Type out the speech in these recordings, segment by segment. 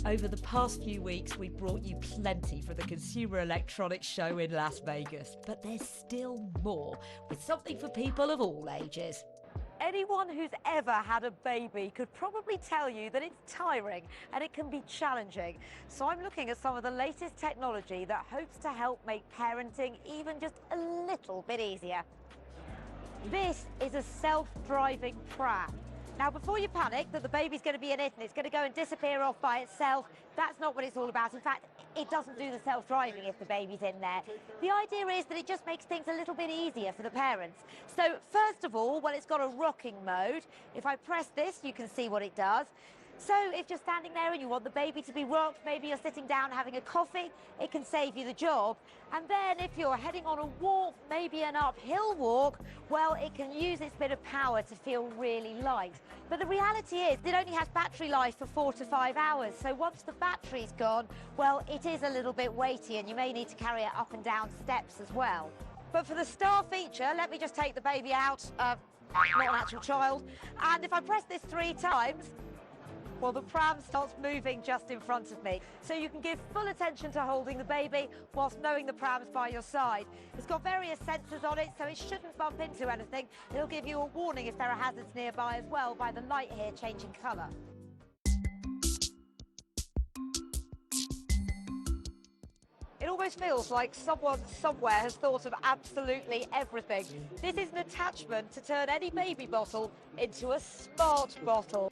Over the past few weeks, we've brought you plenty from the Consumer Electronics Show in Las Vegas, but there's still more, with something for people of all ages. Anyone who's ever had a baby could probably tell you that it's tiring and it can be challenging. So I'm looking at some of the latest technology that hopes to help make parenting even just a little bit easier. This is a self-driving pram. Now, before you panic that the baby's going to be in it and it's going to go and disappear off by itself, that's not what it's all about. In fact, it doesn't do the self-driving if the baby's in there. The idea is that it just makes things a little bit easier for the parents. So, first of all, well, it's got a rocking mode. If I press this, you can see what it does. So if you're standing there and you want the baby to be rocked, maybe you're sitting down having a coffee, it can save you the job. And then if you're heading on a walk, maybe an uphill walk, well, it can use its bit of power to feel really light. But the reality is it only has battery life for 4 to 5 hours. So once the battery's gone, well, it is a little bit weighty and you may need to carry it up and down steps as well. But for the star feature, let me just take the baby out, not an actual child. And if I press this 3 times, well, the pram starts moving just in front of me. So you can give full attention to holding the baby whilst knowing the pram's by your side. It's got various sensors on it, so it shouldn't bump into anything. It'll give you a warning if there are hazards nearby as well by the light here changing colour. It almost feels like someone somewhere has thought of absolutely everything. This is an attachment to turn any baby bottle into a smart bottle.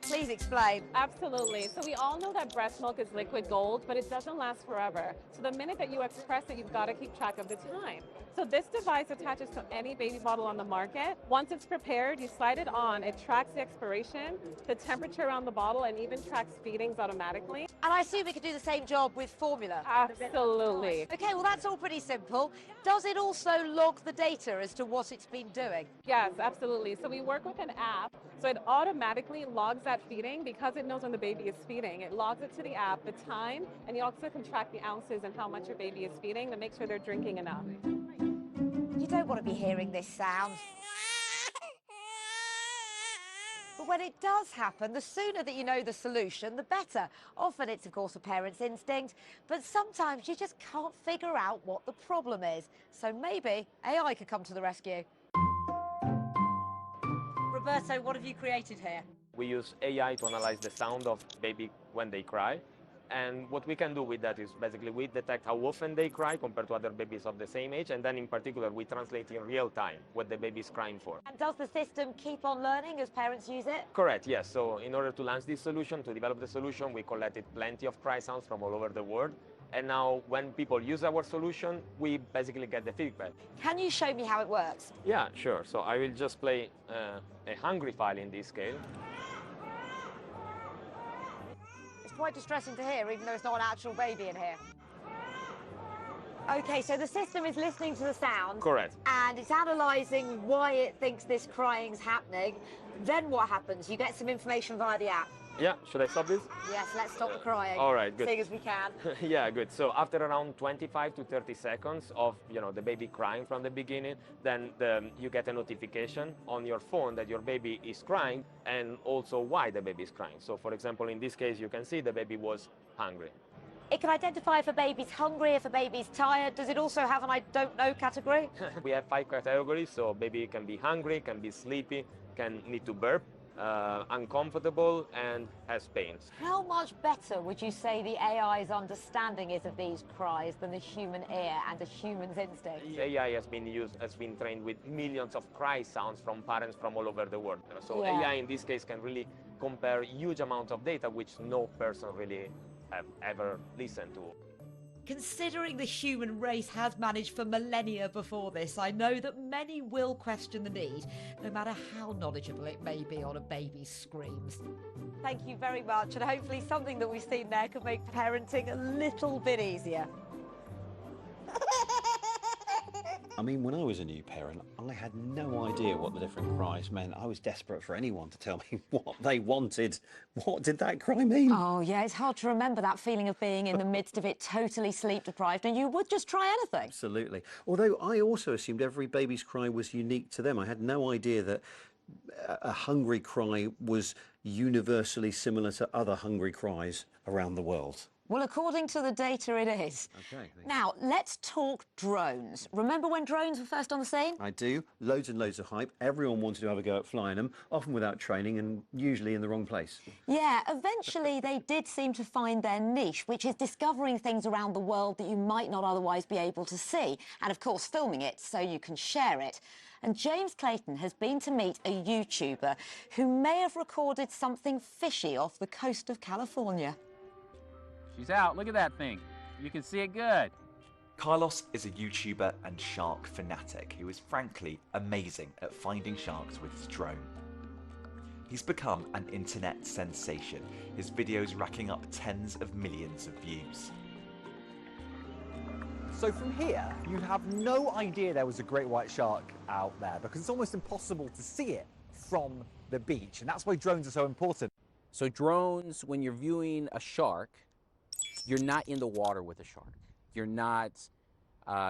Please explain. Absolutely. So we all know that breast milk is liquid gold, but it doesn't last forever. So the minute that you express it, you've got to keep track of the time. So this device attaches to any baby bottle on the market. Once it's prepared, you slide it on. It tracks the expiration, the temperature around the bottle, and even tracks feedings automatically. And I assume it could do the same job with formula. Absolutely. Okay, well, that's all pretty simple. Does it also log the data as to what it's been doing? Yes, absolutely. So we work with an app, so it automatically logs that feeding because it knows when the baby is feeding. It logs it to the app, the time, and you also can track the ounces and how much your baby is feeding to make sure they're drinking enough. You don't want to be hearing this sound. But when it does happen, the sooner that you know the solution, the better. Often it's, of course, a parent's instinct, but sometimes you just can't figure out what the problem is. So maybe AI could come to the rescue. Roberto, what have you created here? We use AI to analyze the sound of baby when they cry. And what we can do with that is basically we detect how often they cry compared to other babies of the same age. And then in particular, we translate in real time what the baby is crying for. And does the system keep on learning as parents use it? Correct, yes. So in order to launch this solution, to develop the solution, we collected plenty of cry sounds from all over the world. And now when people use our solution, we basically get the feedback. Can you show me how it works? Yeah, sure. So I will just play a hungry file in this scale. Quite distressing to hear, even though it's not an actual baby in here. Okay, so the system is listening to the sound. Correct. And it's analysing why it thinks this crying's happening. Then what happens? You get some information via the app. Yeah, should I stop this? Yes, let's stop the crying. All right, good. As big as we can. Yeah, good. So after around 25 to 30 seconds of the baby crying from the beginning, then you get a notification on your phone that your baby is crying and also why the baby is crying. So for example, in this case, you can see the baby was hungry. It can identify if a baby's hungry, if a baby's tired. Does it also have an I don't know category? We have 5 categories. So baby can be hungry, can be sleepy, can need to burp, uncomfortable, and has pains. How much better would you say the AI's understanding is of these cries than the human ear and a human's instinct? AI has been trained with millions of cry sounds from parents from all over the world. So Yeah. AI in this case can really compare huge amounts of data which no person really have ever listened to. Considering the human race has managed for millennia before this, I know that many will question the need, no matter how knowledgeable it may be on a baby's screams. Thank you very much, and hopefully something that we've seen there could make parenting a little bit easier. I mean, when I was a new parent, I had no idea what the different cries meant. I was desperate for anyone to tell me what they wanted. What did that cry mean? Oh, yeah, it's hard to remember that feeling of being in the midst of it, totally sleep-deprived, and you would just try anything. Absolutely. Although I also assumed every baby's cry was unique to them. I had no idea that a hungry cry was universally similar to other hungry cries around the world? Well, according to the data, it is. Okay. Now, let's talk drones. Remember when drones were first on the scene? I do. Loads and loads of hype. Everyone wanted to have a go at flying them, often without training and usually in the wrong place. Yeah, eventually they did seem to find their niche, which is discovering things around the world that you might not otherwise be able to see. And of course, filming it so you can share it. And James Clayton has been to meet a YouTuber who may have recorded something fishy off the coast of California. She's out. Look at that thing. You can see it good. Carlos is a YouTuber and shark fanatic who is frankly amazing at finding sharks with his drone. He's become an internet sensation, his videos racking up tens of millions of views. So from here, you'd have no idea there was a great white shark out there because it's almost impossible to see it from the beach, and that's why drones are so important. So drones, when you're viewing a shark, you're not in the water with a shark. You're not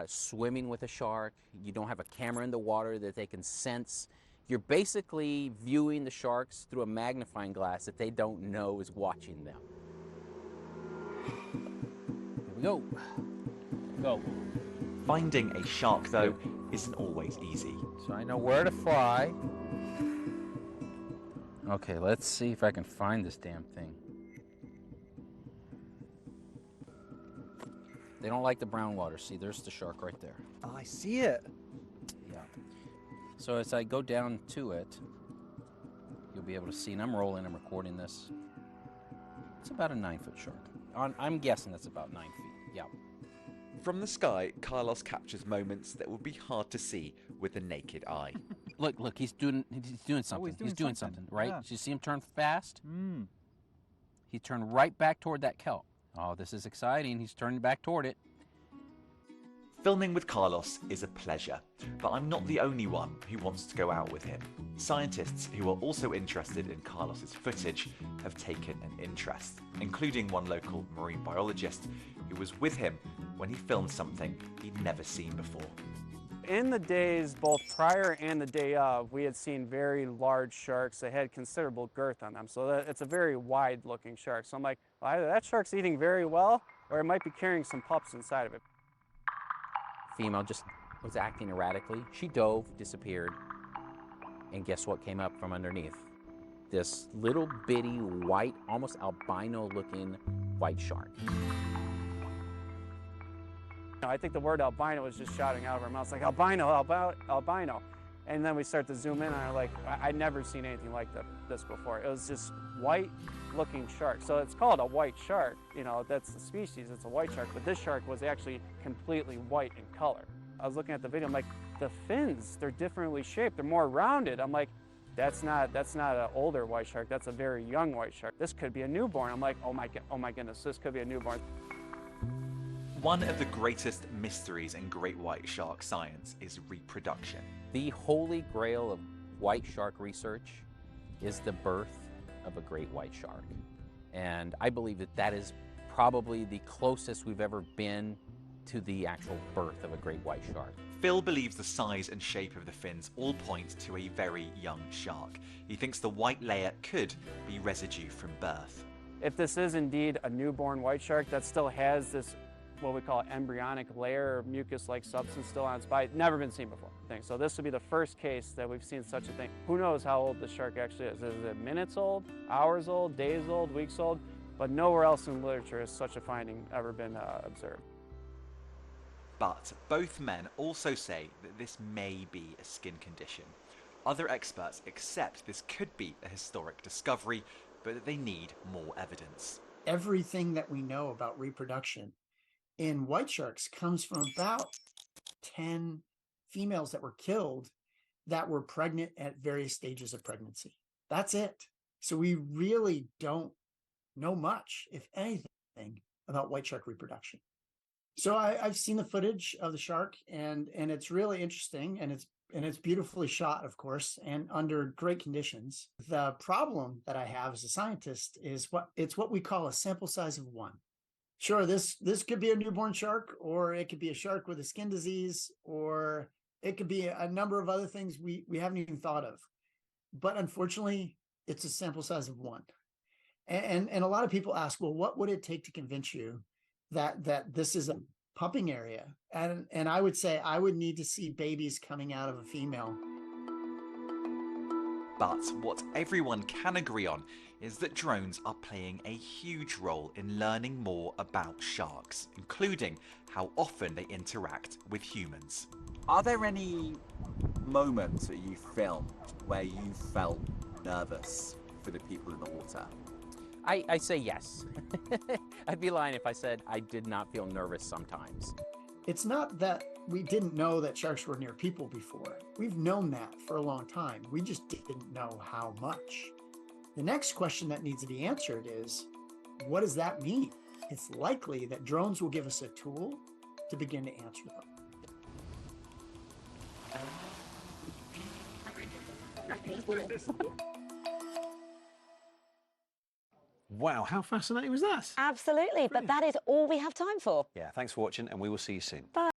swimming with a shark. You don't have a camera in the water that they can sense. You're basically viewing the sharks through a magnifying glass that they don't know is watching them. Here we go. Go. Finding a shark, though, isn't always easy. So I know where to fly. Okay, let's see if I can find this damn thing. They don't like the brown water. See, there's the shark right there. Oh, I see it. Yeah. So as I go down to it, you'll be able to see, and I'm rolling, I'm recording this. It's about a 9-foot shark. I'm guessing that's about 9 feet, yeah. From the sky, Carlos captures moments that would be hard to see with the naked eye. Look, he's doing something. He's doing something, right? Yeah. You see him turn fast? He turned right back toward that kelp. Oh, this is exciting. He's turning back toward it. Filming with Carlos is a pleasure, but I'm not the only one who wants to go out with him. Scientists who are also interested in Carlos's footage have taken an interest, including one local marine biologist who was with him when he filmed something he'd never seen before. In the days, both prior and the day of, we had seen very large sharks that had considerable girth on them. So it's a very wide looking shark. So I'm like, well, either that shark's eating very well, or it might be carrying some pups inside of it. Female just was acting erratically. She dove, disappeared, and guess what came up from underneath? This little bitty white, almost albino looking white shark. I think the word albino was just shouting out of her mouth, like albino, albino. And then we start to zoom in and I'm like, I'd never seen anything like this before. It was just white looking shark. So it's called a white shark. You know, that's the species, it's a white shark, but this shark was actually completely white in color. I was looking at the video, I'm like, the fins, they're differently shaped, they're more rounded. I'm like, that's not an older white shark, that's a very young white shark. This could be a newborn. I'm like, oh my goodness, this could be a newborn. One of the greatest mysteries in great white shark science is reproduction. The holy grail of white shark research is the birth of a great white shark. And I believe that that is probably the closest we've ever been to the actual birth of a great white shark. Phil believes the size and shape of the fins all point to a very young shark. He thinks the white layer could be residue from birth. If this is indeed a newborn white shark that still has this, what we call embryonic layer of mucus-like substance still on its body, never been seen before. So this would be the first case that we've seen such a thing. Who knows how old the shark actually is? Is it minutes old, hours old, days old, weeks old? But nowhere else in literature has such a finding ever been observed. But both men also say that this may be a skin condition. Other experts accept this could be a historic discovery, but that they need more evidence. Everything that we know about reproduction in white sharks comes from about 10 females that were killed that were pregnant at various stages of pregnancy. That's it. So we really don't know much, if anything, about white shark reproduction. So I've seen the footage of the shark, and it's really interesting, and it's beautifully shot, of course, and under great conditions. The problem that I have as a scientist is what we call a sample size of 1. Sure, this could be a newborn shark, or it could be a shark with a skin disease, or it could be a number of other things we haven't even thought of. but unfortunately, it's a sample size of 1. And a lot of people ask, well, what would it take to convince you that this is a pupping area? And I would say I would need to see babies coming out of a female. But what everyone can agree on is that drones are playing a huge role in learning more about sharks, including how often they interact with humans. Are there any moments that you filmed where you felt nervous for the people in the water? I say yes. I'd be lying if I said I did not feel nervous sometimes. It's not that we didn't know that sharks were near people before. We've known that for a long time. We just didn't know how much. The next question that needs to be answered is, what does that mean? It's likely that drones will give us a tool to begin to answer them. Wow, how fascinating was that? Absolutely, but that is all we have time for. Yeah, thanks for watching, and we will see you soon. Bye.